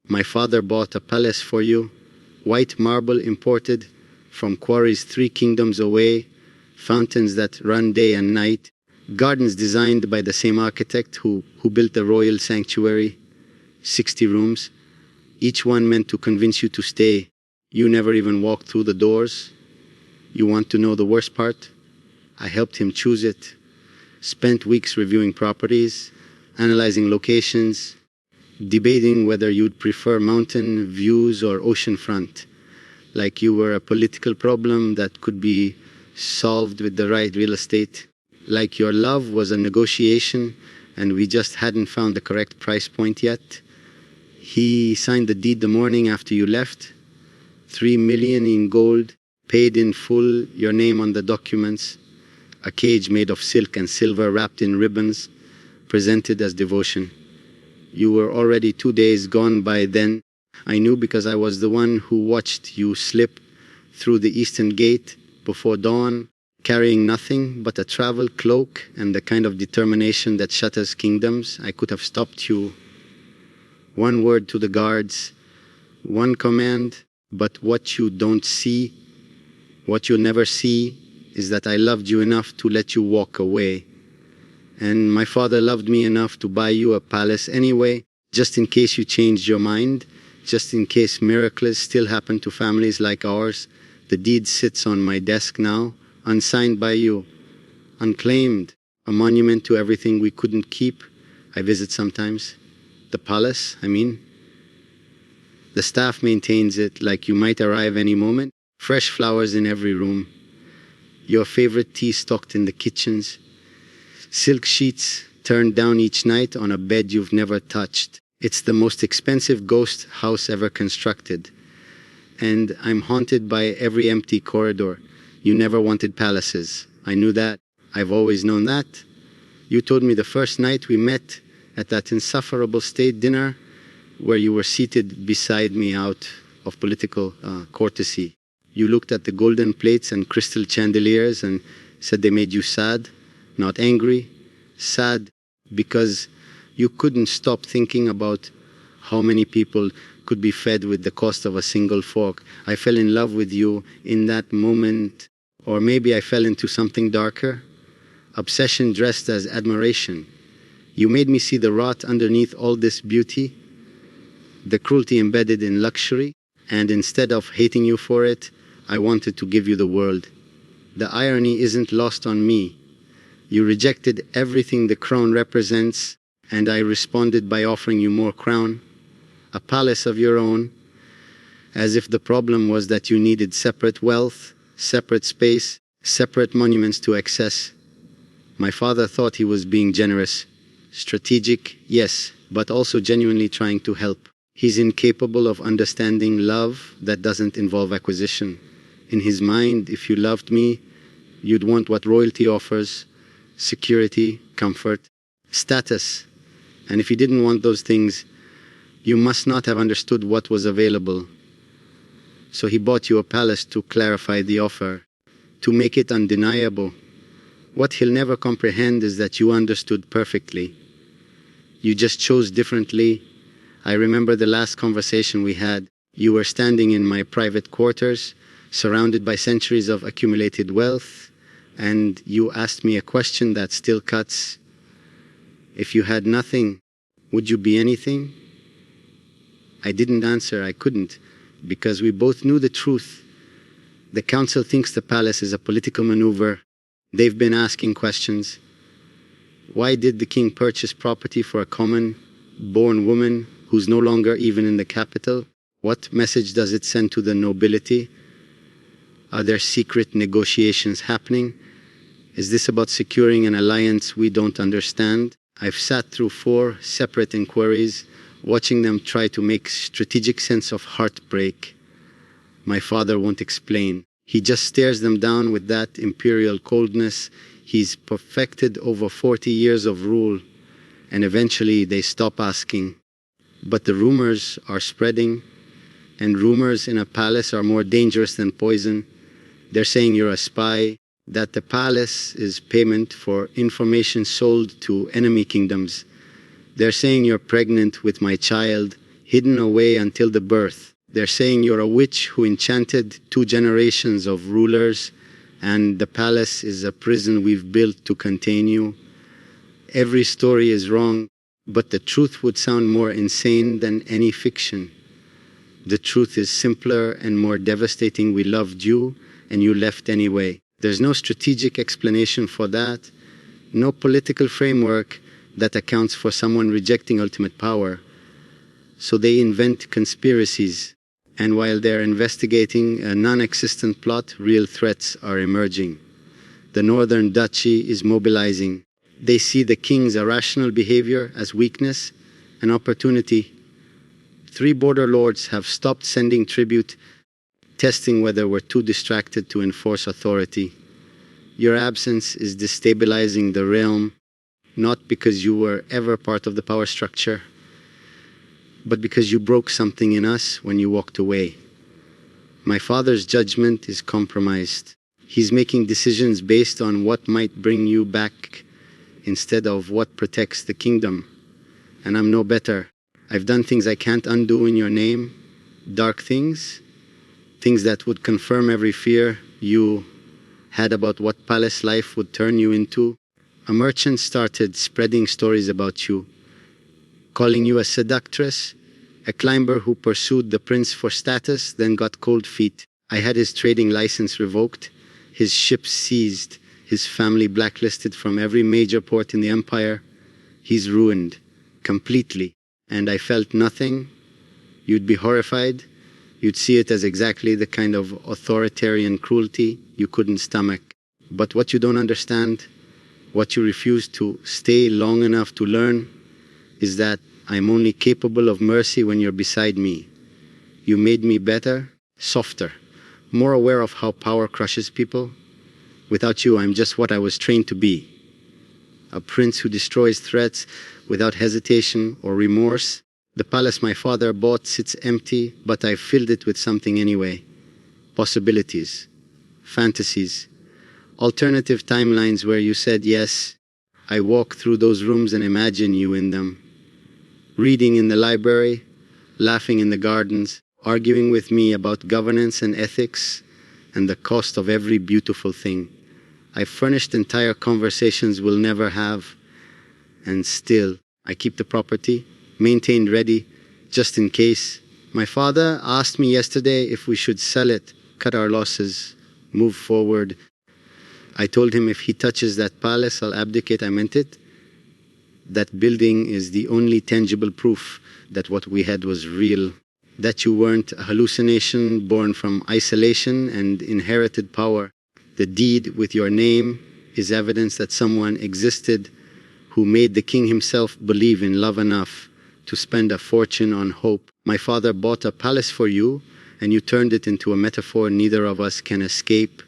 My father bought a palace for you, white marble imported from quarries 3 kingdoms away, fountains that run day and night, gardens designed by the same architect who built the royal sanctuary, 60 rooms, each one meant to convince you to stay. You never even walked through the doors. You want to know the worst part? I helped him choose it, spent weeks reviewing properties, analyzing locations, debating whether you'd prefer mountain views or oceanfront, like you were a political problem that could be solved with the right real estate, like your love was a negotiation and we just hadn't found the correct price point yet. He signed the deed the morning after you left, 3 million in gold, paid in full, your name on the documents, a cage made of silk and silver wrapped in ribbons, presented as devotion. You were already 2 days gone by then. I knew because I was the one who watched you slip through the eastern gate before dawn, carrying nothing but a travel cloak and the kind of determination that shatters kingdoms. I could have stopped you. One word to the guards, one command, but what you don't see, what you'll never see, is that I loved you enough to let you walk away. And my father loved me enough to buy you a palace anyway, just in case you changed your mind, just in case miracles still happen to families like ours. The deed sits on my desk now, unsigned by you, unclaimed, a monument to everything we couldn't keep. I visit sometimes. The palace, I mean. The staff maintains it like you might arrive any moment. Fresh flowers in every room. Your favorite tea stocked in the kitchens. Silk sheets turned down each night on a bed you've never touched. It's the most expensive ghost house ever constructed. And I'm haunted by every empty corridor. You never wanted palaces. I knew that. I've always known that. You told me the first night we met at that insufferable state dinner where you were seated beside me out of political courtesy. You looked at the golden plates and crystal chandeliers and said they made you sad, not angry, sad because you couldn't stop thinking about how many people could be fed with the cost of a single fork. I fell in love with you in that moment, or maybe I fell into something darker. Obsession dressed as admiration. You made me see the rot underneath all this beauty, the cruelty embedded in luxury, and instead of hating you for it, I wanted to give you the world. The irony isn't lost on me. You rejected everything the crown represents, and I responded by offering you more crown, a palace of your own, as if the problem was that you needed separate wealth, separate space, separate monuments to access. My father thought he was being generous. Strategic, yes, but also genuinely trying to help. He's incapable of understanding love that doesn't involve acquisition. In his mind, if you loved me, you'd want what royalty offers: security, comfort, status. And if you didn't want those things, you must not have understood what was available. So he bought you a palace to clarify the offer, to make it undeniable. What he'll never comprehend is that you understood perfectly. You just chose differently. I remember the last conversation we had. You were standing in my private quarters, surrounded by centuries of accumulated wealth, and you asked me a question that still cuts. If you had nothing, would you be anything? I didn't answer. I couldn't, because we both knew the truth. The council thinks the palace is a political maneuver. They've been asking questions. Why did the king purchase property for a common-born woman who's no longer even in the capital? What message does it send to the nobility? Are there secret negotiations happening? Is this about securing an alliance we don't understand? I've sat through 4 separate inquiries, watching them try to make strategic sense of heartbreak. My father won't explain. He just stares them down with that imperial coldness he's perfected over 40 years of rule, and eventually they stop asking. But the rumors are spreading, and rumors in a palace are more dangerous than poison. They're saying you're a spy, that the palace is payment for information sold to enemy kingdoms. They're saying you're pregnant with my child, hidden away until the birth. They're saying you're a witch who enchanted 2 generations of rulers, and the palace is a prison we've built to contain you. Every story is wrong, but the truth would sound more insane than any fiction. The truth is simpler and more devastating. We loved you, and you left anyway. There's no strategic explanation for that, no political framework that accounts for someone rejecting ultimate power. So they invent conspiracies. And while they're investigating a non-existent plot, real threats are emerging. The Northern Duchy is mobilizing. They see the king's irrational behavior as weakness and opportunity. 3 border lords have stopped sending tribute, testing whether we're too distracted to enforce authority. Your absence is destabilizing the realm, not because you were ever part of the power structure, but because you broke something in us when you walked away. My father's judgment is compromised. He's making decisions based on what might bring you back instead of what protects the kingdom. And I'm no better. I've done things I can't undo in your name, dark things, things that would confirm every fear you had about what palace life would turn you into. A merchant started spreading stories about you, calling you a seductress, a climber who pursued the prince for status, then got cold feet. I had his trading license revoked, his ships seized, his family blacklisted from every major port in the empire. He's ruined, completely. And I felt nothing. You'd be horrified. You'd see it as exactly the kind of authoritarian cruelty you couldn't stomach. But what you don't understand, what you refuse to stay long enough to learn, is that I'm only capable of mercy when you're beside me. You made me better, softer, more aware of how power crushes people. Without you, I'm just what I was trained to be. A prince who destroys threats without hesitation or remorse. The palace my father bought sits empty, but I filled it with something anyway. Possibilities, fantasies, alternative timelines where you said yes. I walk through those rooms and imagine you in them. Reading in the library, laughing in the gardens, arguing with me about governance and ethics and the cost of every beautiful thing. I furnished entire conversations we'll never have, and still I keep the property, maintained ready, just in case. My father asked me yesterday if we should sell it, cut our losses, move forward. I told him if he touches that palace, I'll abdicate. I meant it. That building is the only tangible proof that what we had was real, that you weren't a hallucination born from isolation and inherited power. The deed with your name is evidence that someone existed who made the king himself believe in love enough to spend a fortune on hope. My father bought a palace for you, and you turned it into a metaphor neither of us can escape.